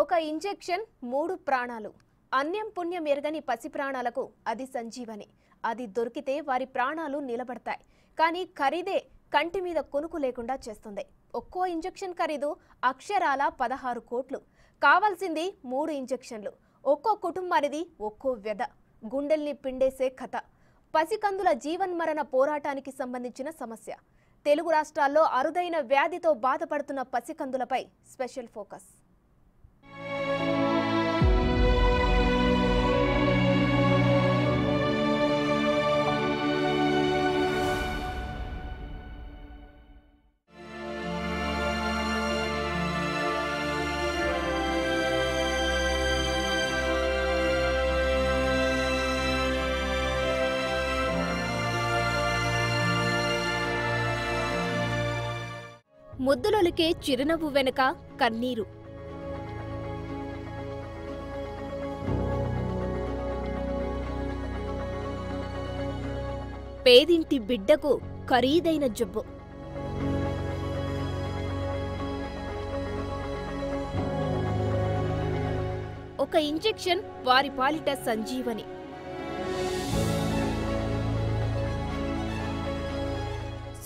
ఒక ఇంజెక్షన్ మూడు ప్రాణాలు. అన్యం పుణ్యం ఎరగని పసి ప్రాణాలకు అది సంజీవని. అది దొరికితే వారి ప్రాణాలు నిలబడతాయి. కానీ ఖరీదే కంటి మీద కొనుకు లేకుండా చేస్తుంది. ఒక్కో ఇంజెక్షన్ ఖరీదు అక్షరాల 16 కోట్లు. కావాల్సింది 3 ఇంజెక్షన్లు. ఒక్కో కుటుంబానిది ఒక్కో వ్యధ. గుండెల్ని పిండేసే కథ. పసికందుల జీవన్మరణ పోరాటానికి సంబంధించిన సమస్య. తెలుగు రాష్ట్రాల్లో అరుదైన వ్యాధితో బాధపడుతున్న పసికందులపై స్పెషల్ ఫోకస్. ముద్దులొలికే చిరునవ్వు వెనుక కన్నీరు. పేదింటి బిడ్డకు ఖరీదైన జబ్బు. ఒక ఇంజెక్షన్ వారి పాలిట సంజీవని.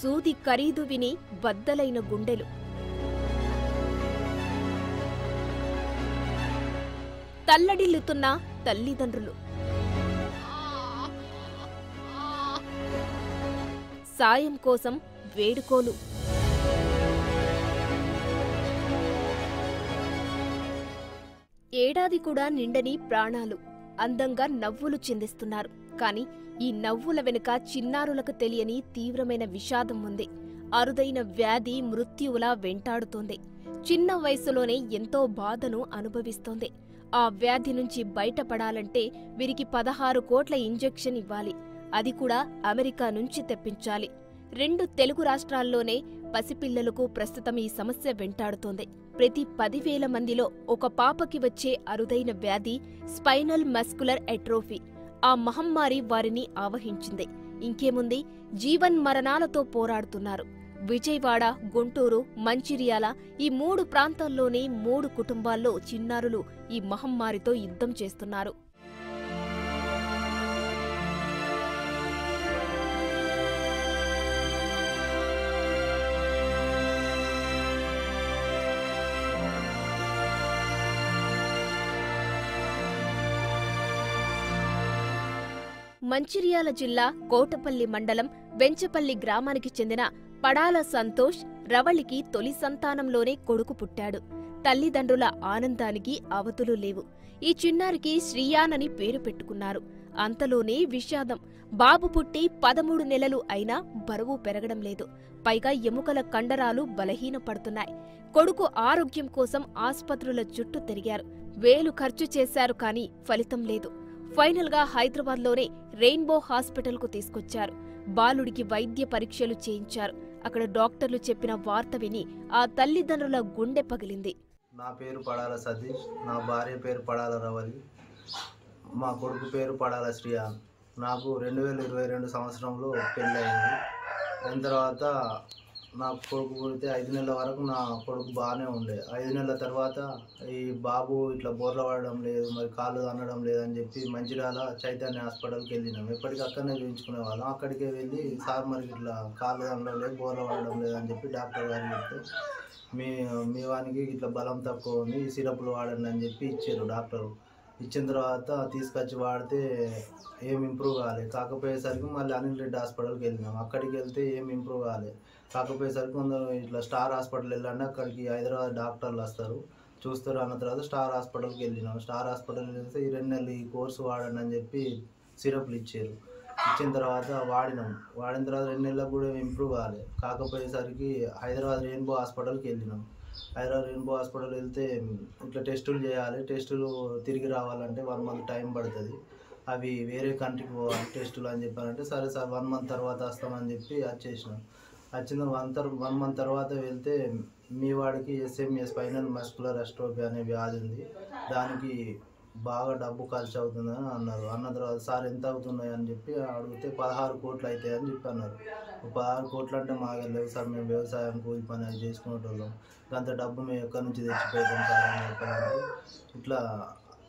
సూది ఖరీదు విని బద్దలైన గుండెలు. తల్లడిల్లుతున్న తల్లిదండ్రులు. సాయం కోసం వేడుకోలు. ఏడాది కూడా నిండని ప్రాణాలు. అందంగా నవ్వులు చిందిస్తున్నారు. కానీ ఈ నవ్వుల వెనుక చిన్నారులకు తెలియని తీవ్రమైన విషాదం ఉంది. అరుదైన వ్యాధి మృత్యువులా వెంటాడుతోంది. చిన్న వయసులోనే ఎంతో బాధను అనుభవిస్తోంది. ఆ వ్యాధి నుంచి బయటపడాలంటే వీరికి 16 కోట్ల ఇంజెక్షన్ ఇవ్వాలి. అది కూడా అమెరికా నుంచి తెప్పించాలి. 2 తెలుగు రాష్ట్రాల్లోనే పసిపిల్లలకు ప్రస్తుతం ఈ సమస్య వెంటాడుతోంది. ప్రతి 10,000 మందిలో ఒక పాపకి వచ్చే అరుదైన వ్యాధి స్పైనల్ మస్కులర్ ఎట్రోఫీ. ఆ మహమ్మారి వారిని ఆవహించింది. ఇంకేముంది, జీవన్మరణాలతో పోరాడుతున్నారు. విజయవాడ, గుంటూరు, మంచిర్యాల ఈ 3 ప్రాంతాల్లోనే 3 కుటుంబాల్లో చిన్నారులు ఈ మహమ్మారితో యుద్ధం చేస్తున్నారు. మంచిర్యాల జిల్లా కోటపల్లి మండలం వెంచపల్లి గ్రామానికి చెందిన పడాల సంతోష్ రవళికి తొలి సంతానంలోనే కొడుకు పుట్టాడు. తల్లిదండ్రుల ఆనందానికి అవతులు లేవు. ఈ చిన్నారికి శ్రీయానని పేరు పెట్టుకున్నారు. అంతలోనే విషాదం. బాబు పుట్టి 13 నెలలు అయినా బరువు పెరగడం లేదు. పైగా ఎముకల కండరాలు బలహీనపడుతున్నాయి. కొడుకు ఆరోగ్యం కోసం ఆస్పత్రుల చుట్టూ తిరిగారు. వేలు ఖర్చు చేశారు, కానీ ఫలితం లేదు. ఫైనల్ గా హైదరాబాద్లోనే రెయిన్బో హాస్పిటల్కు తీసుకొచ్చారు. బాలుడికి వైద్య పరీక్షలు చేయించారు. అక్కడ డాక్టర్లు చెప్పిన వార్త విని ఆ తల్లిదండ్రుల గుండె పగిలింది. నా పేరు పడాల సతీష్, నా భార్య పేరు పడాల రవలి, మా కొడుకు పేరు పడాల శ్రీయాన్. నాకు 2022 సంవత్సరంలో పెళ్ళయింది. అయిన తర్వాత నా కొడుకు పుడితే 5 నెలల వరకు నా కొడుకు బాగానే ఉండే. 5 నెలల తర్వాత ఈ బాబు ఇట్లా బోర్ల పడడం లేదు, మరి కాళ్ళు అనడం లేదని చెప్పి మంచిర్యాల చైతన్య హాస్పిటల్కి వెళ్ళినాం. ఎప్పటికీ అక్కడనే చూపించుకునే వాళ్ళం. అక్కడికే వెళ్ళి సార్ మరి ఇట్లా కాళ్ళు అనడం లేదు, బోర్ల పడడం లేదని చెప్పి డాక్టర్ గారు చెప్తే మీ వానికి ఇట్లా బలం తక్కువ ఉంది, సిరప్లు వాడండి అని చెప్పి ఇచ్చారు డాక్టరు. ఇచ్చిన తర్వాత తీసుకొచ్చి వాడితే ఏం ఇంప్రూవ్ కాలే. కాకపోయేసరికి మళ్ళీ అనిల్ రెడ్డి హాస్పిటల్కి వెళ్ళినాం. అక్కడికి వెళ్తే ఏం ఇంప్రూవ్ కాలే. కాకపోయేసరికి కొందరు ఇట్లా స్టార్ హాస్పిటల్ వెళ్ళండి, అక్కడికి హైదరాబాద్ డాక్టర్లు వస్తారు చూస్తారు అన్న తర్వాత స్టార్ హాస్పిటల్కి వెళ్ళినాం. స్టార్ హాస్పిటల్కి వెళ్తే ఈ 2 నెలలు ఈ కోర్సు వాడండి అని చెప్పి సిరప్లు ఇచ్చారు. ఇచ్చిన తర్వాత వాడిన తర్వాత 2 నెలలకు కూడా ఇంప్రూవ్ కాలే. కాకపోయేసరికి హైదరాబాద్ రెయిన్బో హాస్పిటల్కి వెళ్ళినాం. హైదరాబాద్ రెయిన్బో హాస్పిటల్ వెళ్తే ఇట్లా టెస్టులు చేయాలి, టెస్టులు తిరిగి రావాలంటే 1 మంత్ టైం పడుతుంది, అవి వేరే కంట్రీకి పోవాలి టెస్టులు అని చెప్పారంటే సరే సార్ 1 మంత్ తర్వాత వస్తామని చెప్పి వచ్చేసినాం. వచ్చిన 1 మంత్ తర్వాత వెళ్తే మీ వాడికి SMA స్పైనల్ మస్కులర్ ఎట్రోఫీ అనే వ్యాధి ఉంది, దానికి బాగా డబ్బు ఖర్చు అవుతుందని అన్నారు. అన్న తర్వాత సార్ ఎంత అవుతున్నాయి అని చెప్పి అడిగితే 16 కోట్లు అవుతాయి అని చెప్పి అన్నారు. 16 కోట్లు అంటే మాకు లేవు సార్, మేము వ్యవసాయం కూలి పని అది చేసుకునేటోళ్ళం, అంత డబ్బు మేము ఎక్కడి నుంచి తెచ్చిపోతాం సార్ అని చెప్పారంటే ఇట్లా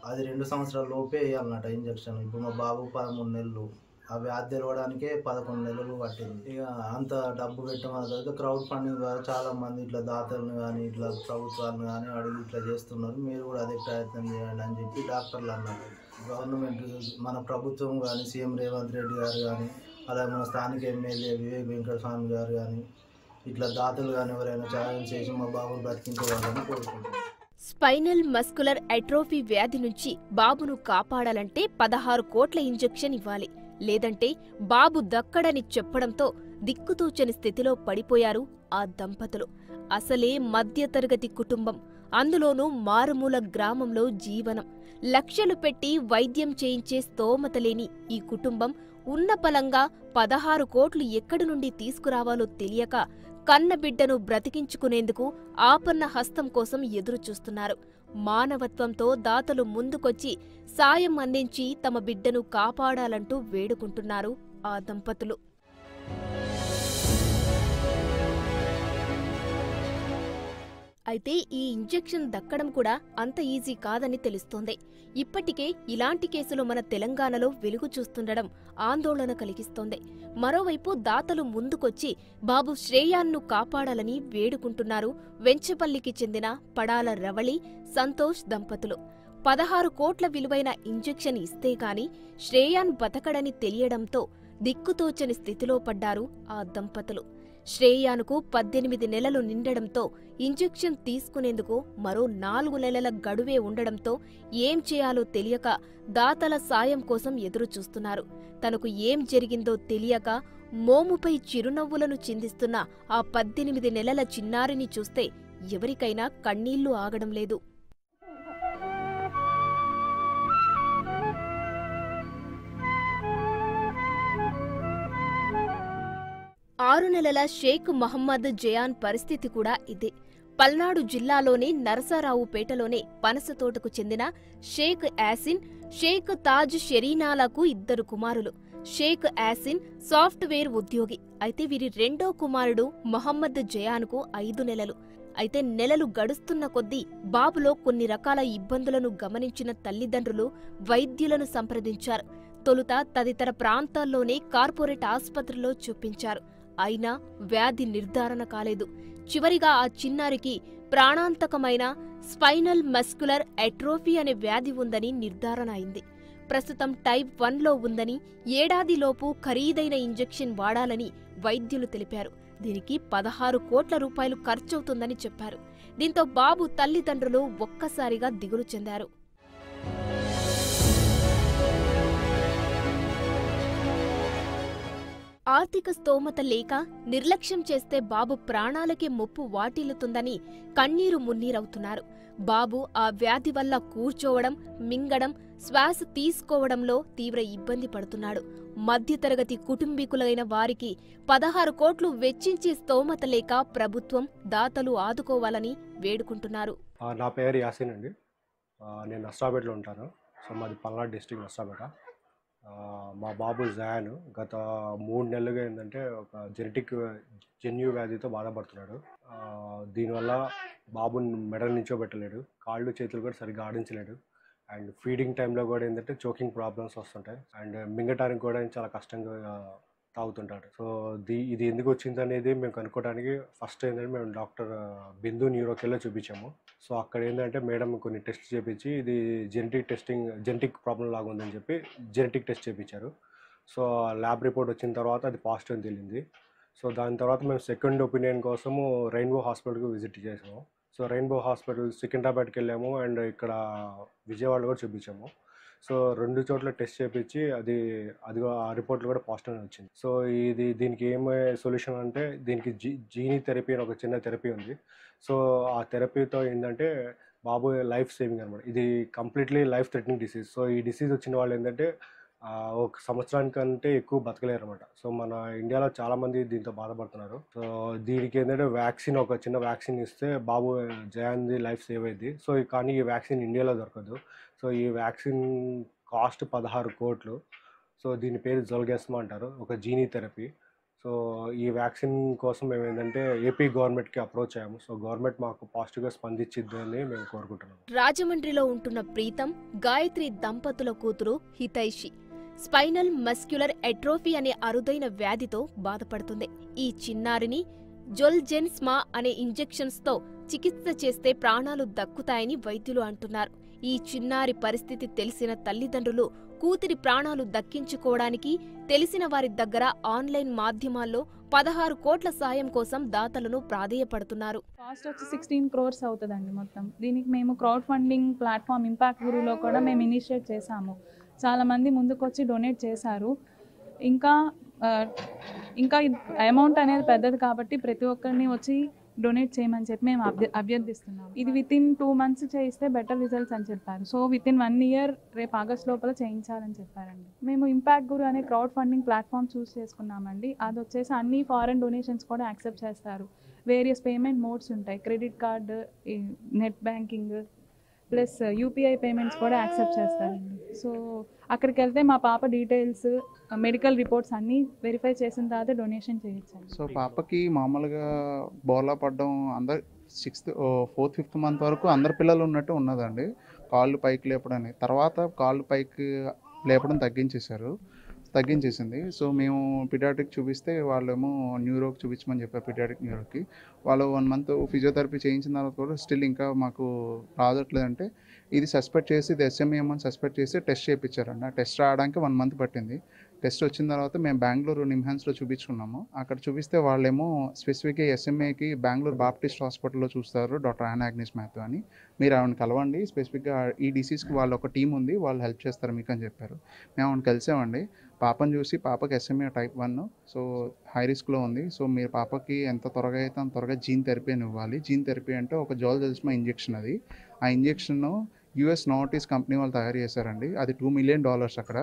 అది 2 సంవత్సరాల లోపే వేయాలన్నట ఇంజెక్షన్. ఇప్పుడు మా బాబు 13 నెలలు. ఆ వ్యాధి తెలవడానికే 11 నెలలు పట్టింది. ఇక అంత డబ్బు పెట్టమన్న తర్వాత క్రౌడ్ ఫండింగ్ ద్వారా చాలామంది ఇట్లా దాతలను కానీ, ఇట్లా ప్రభుత్వాలను కానీ అడిగి ఇట్లా చేస్తున్నారు. మీరు కూడా అదే ప్రయత్నం చేయండి అని చెప్పి డాక్టర్లు అన్నారు. గవర్నమెంట్ మన ప్రభుత్వం కానీ, సీఎం రేవంత్ రెడ్డి గారు కానీ, అలాగే మన స్థానిక ఎమ్మెల్యే వివేక్ వెంకటస్వామి గారు కానీ, ఇట్లా దాతలు కానీ ఎవరైనా సహాయం చేసి మా బాబును బ్రతికించేవాళ్ళని కోరుకుంటున్నాను. స్పైనల్ మస్కులర్ అట్రోఫీ వ్యాధి నుంచి బాబును కాపాడాలంటే 16 కోట్ల ఇంజెక్షన్ ఇవ్వాలి. లేదంటే బాబు దక్కడని చెప్పడంతో దిక్కుతోచని స్థితిలో పడిపోయారు ఆ దంపతులు. అసలే మధ్యతరగతి కుటుంబం, అందులోనూ మారుమూల గ్రామంలో జీవనం. లక్షలు పెట్టి వైద్యం చేయించే స్తోమత లేని ఈ కుటుంబం ఉన్నపలంగా 16 కోట్లు ఎక్కడి నుండి తీసుకురావాలో తెలియక కన్నబిడ్డను బ్రతికించుకునేందుకు ఆపన్న హస్తం కోసం ఎదురుచూస్తున్నారు. మానవత్వంతో దాతలు ముందుకొచ్చి సాయం అందించి తమ బిడ్డను కాపాడాలంటూ వేడుకుంటున్నారు ఆ దంపతులు. అయితే ఈ ఇంజెక్షన్ దక్కడం కూడా అంత ఈజీ కాదని తెలుస్తోంది. ఇప్పటికే ఇలాంటి కేసులు మన తెలంగాణలో వెలుగు చూస్తుండడం ఆందోళన కలిగిస్తోంది. మరోవైపు దాతలు ముందుకొచ్చి బాబు శ్రేయాన్ను కాపాడాలని వేడుకుంటున్నారు వెంచపల్లికి చెందిన పడాల రవళి, సంతోష్ దంపతులు. 16 కోట్ల విలువైన ఇంజెక్షన్ ఇస్తే గాని శ్రేయాన్ బతకడని తెలియడంతో దిక్కుతోచని స్థితిలో పడ్డారు ఆ దంపతులు. శ్రేయానుకు 18 నెలలు నిండడంతో ఇంజెక్షన్ తీసుకునేందుకు మరో 4 నెలల గడువే ఉండడంతో ఏం చేయాలో తెలియక దాతల సాయం కోసం ఎదురుచూస్తున్నారు. తనకు ఏం జరిగిందో తెలియక మోముపై చిరునవ్వులను చిందిస్తున్న ఆ 18 నెలల చిన్నారిని చూస్తే ఎవరికైనా కన్నీళ్లు ఆగడం లేదు. 6 నెలల షేక్ మహమ్మద్ జయాన్ పరిస్థితి కూడా ఇదే. పల్నాడు జిల్లాలోని నరసరావుపేటలోని పనసతోటకు చెందిన షేక్ యాసిన్, షేక్ తాజ్ షెరీనాలకు 2 కుమారులు. షేక్ యాసిన్ సాఫ్ట్వేర్ ఉద్యోగి. అయితే వీరి రెండో కుమారుడు మహమ్మద్ జయాన్కు 5 నెలలు. అయితే నెలలు గడుస్తున్న కొద్దీ బాబులో కొన్ని రకాల ఇబ్బందులను గమనించిన తల్లిదండ్రులు వైద్యులను సంప్రదించారు. తొలుత తదితర ప్రాంతాల్లోనే కార్పొరేట్ ఆస్పత్రిలో చూపించారు. అయినా వ్యాధి నిర్ధారణ కాలేదు. చివరిగా ఆ చిన్నారికి ప్రాణాంతకమైన స్పైనల్ మస్కులర్ అట్రోఫీ అనే వ్యాధి ఉందని నిర్ధారణ అయింది. ప్రస్తుతం టైప్ 1లో ఉందని, ఏడాదిలోపు ఖరీదైన ఇంజెక్షన్ వాడాలని వైద్యులు తెలిపారు. దీనికి 16 కోట్ల రూపాయలు ఖర్చవుతుందని చెప్పారు. దీంతో బాబు తల్లిదండ్రులు ఒక్కసారిగా దిగులు చెందారు. ఆర్థిక స్తోమత లేక నిర్లక్ష్యం చేస్తే బాబు ప్రాణాలకే ముప్పు వాటిల్లుతుందని కన్నీరు మున్నీరవుతున్నారు. బాబు ఆ వ్యాధి వల్ల కూర్చోవడం, మింగడం, శ్వాస తీసుకోవడంలో తీవ్ర ఇబ్బంది పడుతున్నాడు. మధ్యతరగతి కుటుంబీకులైన వారికి 16 కోట్లు వెచ్చించే స్తోమత లేక ప్రభుత్వం, దాతలు ఆదుకోవాలని వేడుకుంటున్నారు. నా పేరు యాసిన్ అండి. నేను నర్సాపేటలో ఉంటాను. సో మాది పల్నాడు డిస్ట్రిక్ట్ నర్సాపేట. మా బాబు జయాన్ గత 3 నెలలుగా ఏంటంటే ఒక జన్యు వ్యాధితో బాధపడుతున్నాడు. దీనివల్ల బాబుని మెడలు నించోబెట్టలేడు, కాళ్ళు చేతులు కూడా సరిగ్గా ఆడించలేడు. అండ్ ఫీడింగ్ టైంలో కూడా ఏంటంటే చోకింగ్ ప్రాబ్లమ్స్ వస్తుంటాయి. అండ్ మింగటానికి కూడా చాలా కష్టంగా తాగుతుంటాడు. సో ఇది ఎందుకు వచ్చింది అనేది మేము కనుక్కోవడానికి ఫస్ట్ ఏంటంటే మేము డాక్టర్ బిందు న్యూరోకెల్లో చూపించాము. సో అక్కడ ఏంటంటే మేడం కొన్ని టెస్ట్ చేయించి ఇది జెనెటిక్ ప్రాబ్లం లాగా ఉందని చెప్పి జెనెటిక్ టెస్ట్ చేయించారు. సో ల్యాబ్ రిపోర్ట్ వచ్చిన తర్వాత అది పాజిటివ్ అని తెలిసింది. సో దాని తర్వాత మేము సెకండ్ ఒపీనియన్ కోసము రెయిన్బో హాస్పిటల్కి విజిట్ చేసాము. సో రెయిన్బో హాస్పిటల్ సికింద్రాబాద్కి వెళ్ళాము అండ్ ఇక్కడ విజయవాడలో కూడా చూపించాము. సో 2 చోట్ల టెస్ట్ చేయించి అది ఆ రిపోర్ట్లు కూడా పాజిటివ్ వచ్చింది. సో దీనికి ఏమే సొల్యూషన్ అంటే దీనికి జీనీ థెరపీ అని ఒక చిన్న థెరపీ ఉంది. సో ఆ థెరపీతో ఏంటంటే బాబు లైఫ్ సేవింగ్ అనమాట. ఇది completely life threatening disease. So ఈ డిసీజ్ వచ్చిన వాళ్ళు ఏంటంటే 1 సంవత్సరానికంటే ఎక్కువ బతకలేరు అనమాట. సో మన ఇండియాలో చాలామంది దీంతో బాధపడుతున్నారు. సో దీనికి ఏంటంటే ఒక చిన్న వ్యాక్సిన్ ఇస్తే బాబు జయాన్ది లైఫ్ సేవ్ అయింది. సో కానీ ఈ వ్యాక్సిన్ ఇండియాలో దొరకదు. సో ఈ వ్యాక్సిన్ కాస్ట్ 16 కోట్లు. సో దీని పేరు జొల్గెస్మా అంటారు, ఒక జీనీ థెరపీ. సో ఈ వ్యాక్సిన్ కోసం మేము ఏంటంటే ఏపీ గవర్నమెంట్కి అప్రోచ్ అయ్యాము. సో గవర్నమెంట్ మాకు పాజిటివ్గా స్పందించిద్దని మేము కోరుకుంటున్నాము. రాజమండ్రిలో ఉంటున్న ప్రీతం, గాయత్రి దంపతుల కూతురు హితైషి స్పైనల్ మస్క్యులర్ అట్రోఫీ అనే అరుదైన వ్యాధితో బాధపడుతుంది. ఈ చిన్నారిని జొల్జెన్స్మా అనే ఇంజెక్షన్స్తో చికిత్స చేస్తే ప్రాణాలు దక్కుతాయని వైద్యులు అంటున్నారు. ఈ చిన్నారి పరిస్థితి తెలిసిన తల్లిదండ్రులు కూతురి ప్రాణాలు దక్కించుకోవడానికి తెలిసిన వారి దగ్గర ఆన్లైన్ మాధ్యమాల్లో 16 కోట్ల సాయం కోసం దాతలను ప్రాధేయపడుతున్నారు. కాస్ట్ వచ్చి 16 crores అవుతుందండి మొత్తం. దీనికి మేము క్రౌడ్ ఫండింగ్ ప్లాట్ఫామ్ ఇంపాక్ట్ గురులో కూడా మేము ఇనిషియేట్ చేశాము. చాలామంది ముందుకొచ్చి డొనేట్ చేశారు. ఇంకా అమౌంట్ అనేది పెద్దది కాబట్టి ప్రతి ఒక్కరిని వచ్చి డొనేట్ చేయమని చెప్పి మేము అభ్యర్థిస్తున్నాం. ఇది వితిన్ 2 months చేయిస్తే బెటర్ రిజల్ట్స్ అని చెప్పారు. సో వితిన్ 1 year రేపు ఆగస్ట్ లోపల చేయించాలని చెప్పారండి. మేము ఇంపాక్ట్ గురు అనే క్రౌడ్ ఫండింగ్ ప్లాట్ఫామ్ చూస్ చేసుకున్నామండి. అది వచ్చేసి అన్ని ఫారెన్ డొనేషన్స్ కూడా యాక్సెప్ట్ చేస్తారు. వేరియస్ పేమెంట్ మోడ్స్ ఉంటాయి. Credit card, net banking plus UPI payments కూడా యాక్సెప్ట్ చేస్తారండి. సో అక్కడికి వెళ్తే మా పాప డీటెయిల్స్, మెడికల్ రిపోర్ట్స్ అన్నీ వెరిఫై చేసిన తర్వాత డొనేషన్ చేయొచ్చండి. సో పాపకి మామూలుగా బోర్లా పడడం అందరు 4th 5th month వరకు అందరు పిల్లలు ఉన్నట్టు ఉన్నదండి. కాళ్ళు పైకి లేపడానికి తర్వాత కాళ్ళు పైకి లేపడం తగ్గించేసింది. సో మేము పీడియాట్రిక్ చూపిస్తే వాళ్ళేమో న్యూరోకి చూపించమని చెప్పారు. పీడియాట్రిక్ న్యూరోకి వాళ్ళు 1 month ఫిజియోథెరపీ చేయించిన తర్వాత కూడా స్టిల్ ఇంకా మాకు రావట్లేదంటే ఇది సస్పెక్ట్ చేసి ఇది SMA అని సస్పెక్ట్ చేసి టెస్ట్ చేయించారండి. ఆ టెస్ట్ రావడానికి 1 month పట్టింది. టెస్ట్ వచ్చిన తర్వాత మేము బెంగళూరు నిమ్హాన్స్లో చూపించుకున్నాము. అక్కడ చూపిస్తే వాళ్ళేమో స్పెసిఫిక్గా SMAకి బెంగళూరు బాప్టిస్ట్ హాస్పిటల్లో చూస్తారు, డాక్టర్ యాన్ ఆగ్నెస్ మాథ్యూ అని. మీరు ఆవిడని కలవండి, స్పెసిఫిక్గా ఈ డిసీజ్కి వాళ్ళు ఒక టీం ఉంది, వాళ్ళు హెల్ప్ చేస్తారు మీకు అని చెప్పారు. మేము ఆవిడని కలిసామండి. పాపను చూసి పాపకి SMA type 1, సో హై రిస్క్లో ఉంది. సో మీరు పాపకి ఎంత త్వరగా అయితే అంత త్వరగా జీన్ థెరపీ అని ఇవ్వాలి. జీన్ థెరపీ అంటే ఒక జోల్జెన్స్మా ఇంజెక్షన్. అది ఆ ఇంజెక్షన్ US నోవార్టిస్ కంపెనీ వాళ్ళు తయారు చేశారండి. అది $2 million అక్కడ.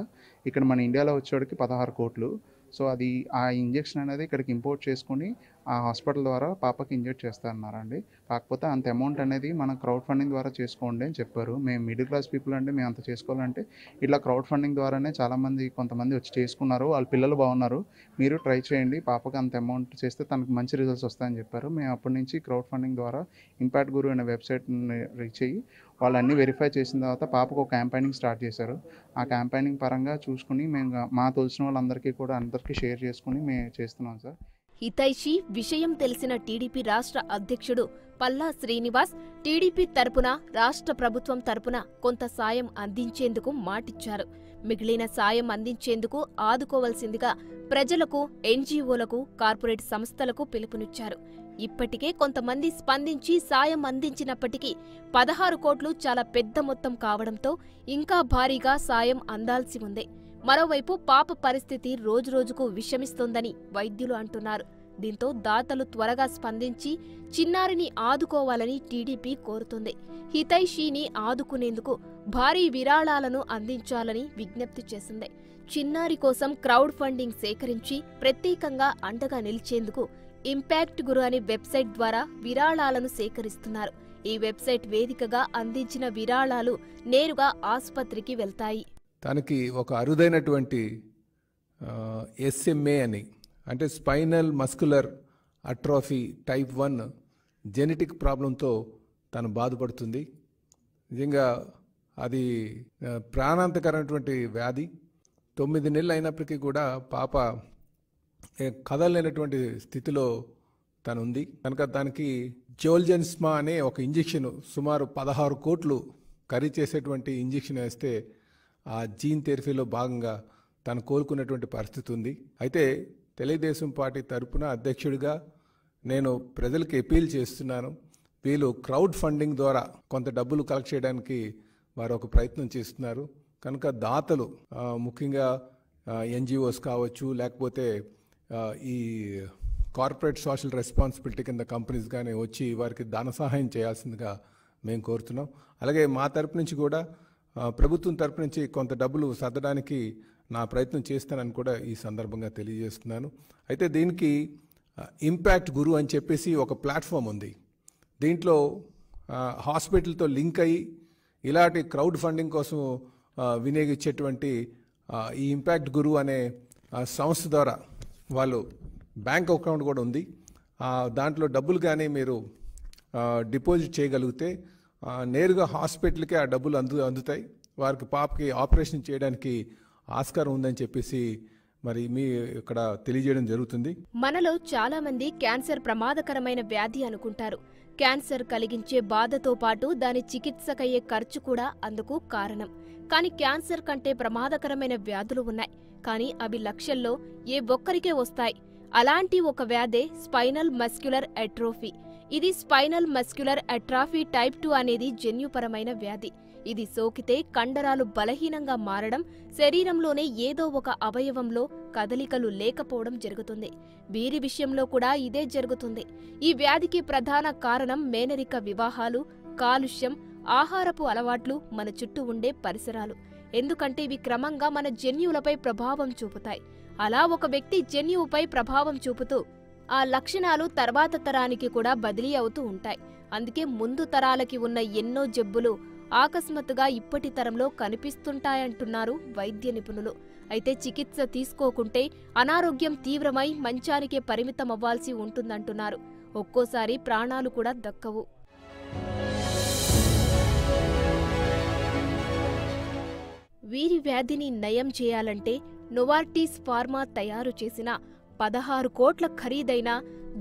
ఇక్కడ మన ఇండియాలో వచ్చేవాడికి 16 కోట్లు. సో అది ఆ ఇంజెక్షన్ అనేది ఇక్కడికి ఇంపోర్ట్ చేసుకొని ఆ హాస్పిటల్ ద్వారా పాపకి ఇంజెక్ట్ చేస్తారన్నారండి. కాకపోతే అంత అమౌంట్ అనేది మనం క్రౌడ్ ఫండింగ్ ద్వారా చేసుకోండి అని చెప్పారు. మేము మిడిల్ క్లాస్ పీపుల్ అంటే మేము అంత చేసుకోవాలంటే ఇట్లా క్రౌడ్ ఫండింగ్ ద్వారానే చాలామంది కొంతమంది వచ్చి చేసుకున్నారు. వాళ్ళ పిల్లలు బాగున్నారు, మీరు ట్రై చేయండి, పాపకి అంత అమౌంట్ చేస్తే తనకు మంచి రిజల్ట్స్ వస్తాయని చెప్పారు. మేము అప్పటి నుంచి క్రౌడ్ ఫండింగ్ ద్వారా ఇంపాక్ట్ గురు అనే వెబ్సైట్ని రీచ్ అయ్యి వాళ్ళన్నీ వెరిఫై చేసిన తర్వాత పాపకు ఒక క్యాంపెయినింగ్ స్టార్ట్ చేశారు. ఆ క్యాంపెయినింగ్ పరంగా చూసుకుని మేము మా తెలిసిన వాళ్ళందరికీ కూడా అందరికీ షేర్ చేసుకుని మేము చేస్తున్నాం సార్. హితైషి విషయం తెలిసిన టీడీపీ రాష్ట్ర అధ్యక్షుడు పల్లా శ్రీనివాస్ టీడీపీ తరపున రాష్ట్ర ప్రభుత్వం తరపున కొంత సాయం అందించేందుకు మాటిచ్చారు. మిగిలిన సాయం అందించేందుకు ఆదుకోవాల్సిందిగా ప్రజలకు, NGOలకు, కార్పొరేట్ సంస్థలకు పిలుపునిచ్చారు. ఇప్పటికే కొంతమంది స్పందించి సాయం అందించినప్పటికీ 16 కోట్లు చాలా పెద్ద మొత్తం కావడంతో ఇంకా భారీగా సాయం అందాల్సి ఉంది. మరోవైపు పాప పరిస్థితి రోజురోజుకు విషమిస్తోందని వైద్యులు అంటున్నారు. దీంతో దాతలు త్వరగా స్పందించి చిన్నారిని ఆదుకోవాలని టీడీపీ కోరుతుంది. హితైషిని ఆదుకునేందుకు భారీ విరాళాలను అందించాలని విజ్ఞప్తి చేసింది. చిన్నారి కోసం క్రౌడ్ ఫండింగ్ సేకరించి ప్రత్యేకంగా అండగా నిలిచేందుకు ఇంపాక్ట్ గురు అనే వెబ్సైట్ ద్వారా విరాళాలను సేకరిస్తున్నారు. ఈ వెబ్సైట్ వేదికగా అందించిన విరాళాలు నేరుగా ఆసుపత్రికి వెళ్తాయి. తనకి ఒక అరుదైనటువంటి SMA అని, అంటే spinal muscular atrophy type 1 genetic ప్రాబ్లంతో తను బాధపడుతుంది. నిజంగా అది ప్రాణాంతకరమైనటువంటి వ్యాధి. 9 నెలలు అయినప్పటికీ కూడా పాప కదలలేనటువంటి స్థితిలో తను ఉంది కనుక దానికి జోల్జెన్స్మా అనే ఒక ఇంజెక్షన్ సుమారు 16 కోట్లు ఖరీదు చేసేటువంటి ఇంజెక్షన్ వేస్తే ఆ జీన్ థెరపీలో భాగంగా తను కోలుకున్నటువంటి పరిస్థితి ఉంది. అయితే తెలుగుదేశం పార్టీ తరపున అధ్యక్షుడిగా నేను ప్రజలకు అపీల్ చేస్తున్నాను. వీళ్ళు క్రౌడ్ ఫండింగ్ ద్వారా కొంత డబ్బులు కలెక్ట్ చేయడానికి వారు ఒక ప్రయత్నం చేస్తున్నారు. కనుక దాతలు ముఖ్యంగా NGOs కావచ్చు, లేకపోతే ఈ కార్పొరేట్ సోషల్ రెస్పాన్సిబిలిటీ కింద కంపెనీస్ కానీ వచ్చి వారికి ధన సహాయం చేయాల్సిందిగా మేము కోరుతున్నాం. అలాగే మా తరపు నుంచి కూడా ప్రభుత్వం తరపు నుంచి కొంత డబ్బులు సర్దడానికి నా ప్రయత్నం చేస్తానని కూడా ఈ సందర్భంగా తెలియజేస్తున్నాను. అయితే దీనికి ఇంపాక్ట్ గురు అని చెప్పేసి ఒక ప్లాట్ఫామ్ ఉంది. దీంట్లో హాస్పిటల్తో లింక్ అయ్యి ఇలాంటి క్రౌడ్ ఫండింగ్ కోసం వినియోగించేటువంటి ఈ ఇంపాక్ట్ గురు అనే సంస్థ ద్వారా వాళ్ళు బ్యాంక్ అకౌంట్ కూడా ఉంది. దాంట్లో డబ్బులు కానీ మీరు డిపాజిట్ చేయగలిగితే నేరుగా హాస్పిటల్కి ఆ డబ్బులు అందుతాయి. వారికి పాపకి ఆపరేషన్ చేయడానికి ఆస్కారం ఉందని చెప్పేసి మరి మీ ఇక్కడ తెలియజేయడం జరుగుతుంది. మనలో చాలా మంది క్యాన్సర్ ప్రమాదకరమైన వ్యాధి అనుకుంటారు. క్యాన్సర్ కలిగించే బాధతో పాటు దాని చికిత్సకయ్యే ఖర్చు కూడా అందుకు కారణం. కానీ క్యాన్సర్ కంటే ప్రమాదకరమైన వ్యాధులు ఉన్నాయి. కానీ అవి లక్షల్లో ఏ ఒక్కరికే వస్తాయి. అలాంటి ఒక వ్యాధే స్పైనల్ మస్క్యులర్ అట్రోఫీ. ఇది స్పైనల్ మస్క్యులర్ అట్రాఫీ టైప్ 2 అనేది జన్యుపరమైన వ్యాధి. ఇది సోకితే కండరాలు బలహీనంగా మారడం, శరీరంలోనే ఏదో ఒక అవయవంలో కదలికలు లేకపోవడం జరుగుతుంది. వీరి విషయంలో కూడా ఇదే జరుగుతుంది. ఈ వ్యాధికి ప్రధాన కారణం మేనరిక వివాహాలు, కాలుష్యం, ఆహారపు అలవాట్లు, మన చుట్టూ ఉండే పరిసరాలు. ఎందుకంటే ఇవి క్రమంగా మన జన్యువులపై ప్రభావం చూపుతాయి. అలా ఒక వ్యక్తి జన్యువుపై ప్రభావం చూపుతూ ఆ లక్షణాలు తర్వాత తరానికి కూడా బదిలీ అవుతూ ఉంటాయి. అందుకే ముందు తరాలకి ఉన్న ఎన్నో జబ్బులు ఆకస్మాత్తుగా ఇప్పటి తరంలో కనిపిస్తుంటాయంటున్నారు వైద్య నిపుణులు. అయితే చికిత్స తీసుకోకుంటే అనారోగ్యం తీవ్రమై మంచానికే పరిమితమవ్వాల్సి ఉంటుందంటున్నారు. ఒక్కోసారి ప్రాణాలు కూడా దక్కవు. వీరి వ్యాధిని నయం చేయాలంటే నోవార్టిస్ ఫార్మా తయారు చేసిన 16 కోట్ల ఖరీదైన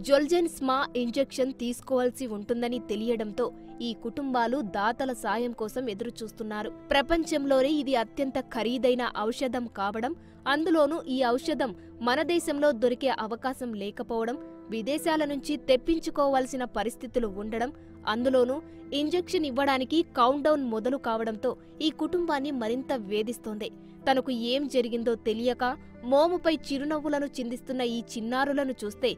జోల్జెన్స్మా ఇంజెక్షన్ తీసుకోవాల్సి ఉంటుందని తెలియడంతో ఈ కుటుంబాలు దాతల సాయం కోసం ఎదురుచూస్తున్నారు. ప్రపంచంలోనే ఇది అత్యంత ఖరీదైన ఔషధం కావడం, అందులోనూ ఈ ఔషధం మన దేశంలో దొరికే అవకాశం లేకపోవడం, విదేశాల నుంచి తెప్పించుకోవాల్సిన పరిస్థితులు ఉండడం, అందులోనూ ఇంజెక్షన్ ఇవ్వడానికి కౌంట్డౌన్ మొదలు కావడంతో ఈ కుటుంబాన్ని మరింత వేధిస్తోంది. తనకు ఏం జరిగిందో తెలియక మోముపై చిరునవ్వులను చిందిస్తున్న ఈ చిన్నారులను చూస్తే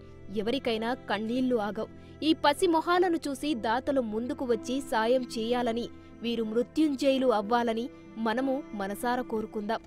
ఎవరికైనా కన్నీళ్లు ఆగవు. ఈ పసి మొహాలను చూసి దాతలు ముందుకు వచ్చి సాయం చేయాలని, వీరు మృత్యుంజయులు అవ్వాలని మనము మనసారా కోరుకుందాం.